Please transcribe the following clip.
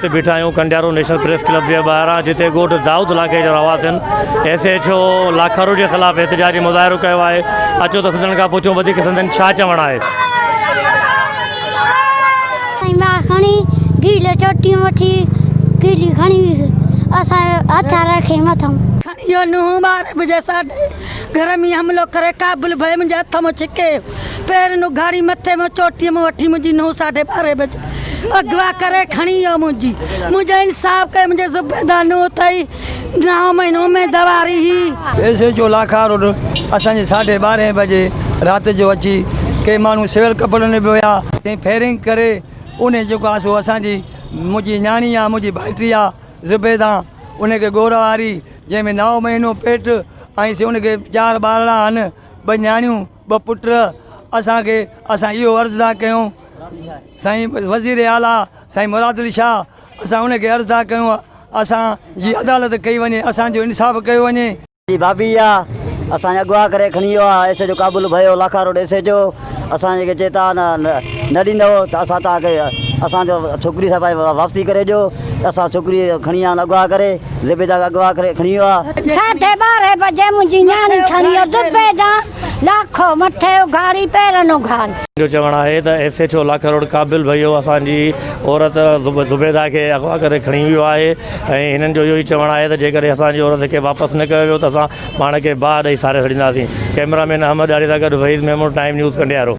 बीठा आहियूं Kandiaro national press club जे ॿाहिरां, जिते ॻोठ दाऊद इलाइक़े जा रवास आहिनि। SHO लाखारू जे ख़िलाफ़ एहतिजाजी मुज़ाहिरो कयो आहे। अचो त सिंधनि खां पुछूं वधीक सिंधनि छा चवणु आहे। मां खणी गीले चोटियूं वठी गीली खणी हुईसि, असां हथ रखे मथां खणी यो नूं 12 बजे साढ़े घर में हमलो करे काबुल भई मुंहिंजे हथ में छिके पैर नूं गाड़ी मथे में चोटी में वठी मुंहिंजी नूं 12:30 बजे अगवा करे खणी यो मुंहिंजो इंसाफ़ कयो। मुंहिंजे ज़ुबेदार नूं अथई 9 महीनों में दवारी ही SHO लाखा रोड असांजे 12:30 बजे राति जो अची के माण्हू सिविल कपिड़नि में हुया तंहिं फेरिंग करे उन जेको आहे सो असांजी मुंहिंजी न्याणी आहे, मुंहिंजी भाइटी आहे ज़ुबैदा, उनखे गोरा वारी जंहिंमें 9 महीनो पेट ऐं से उनखे 4 ॿारड़ा आहिनि, 2 न्याणियूं 2 पुट। असां इहो अर्ज़ु था कयूं साईं वज़ीर आला साईं मुराद अली शाह, असां उनखे अर्ज़ु था कयूं असांजी अदालत कई वञे, असांजो इंसाफ़ कयो वञे। भाभी आहे असांजा अगवा करे खणी वियो आहे SHO काबुल भयो लाखा रोड SHO। असां जेके चए था न ॾींदव त असां तव्हांखे असांजो छोकिरी सां भाई वापसी करे ॾियो। असां छोकिरी खणी आहिनि अगवा करे, ज़ुबैदा अगवा करे खणी वियो आहे। 12:30 बजे मुंहिंजी न्याणी खणी वियो ज़ुबैदा लाखो मथे गाड़ी पैरनो घाल जो चवणु आहे त SHO लाखा रोड काबिल भयो असांजी औरत ज़ुबैदा खे अगवा करे खणी वियो आहे ऐं हिननि जो इहो ई चवणु आहे त जेकॾहिं असांजी औरत खे वापसि न कयो वियो त असां पाण खे बाहि ॾेई सारे छॾींदासीं। कैमरामैन अहमद ॾाढी सां गॾु Waheed memo, time news Kandiaro.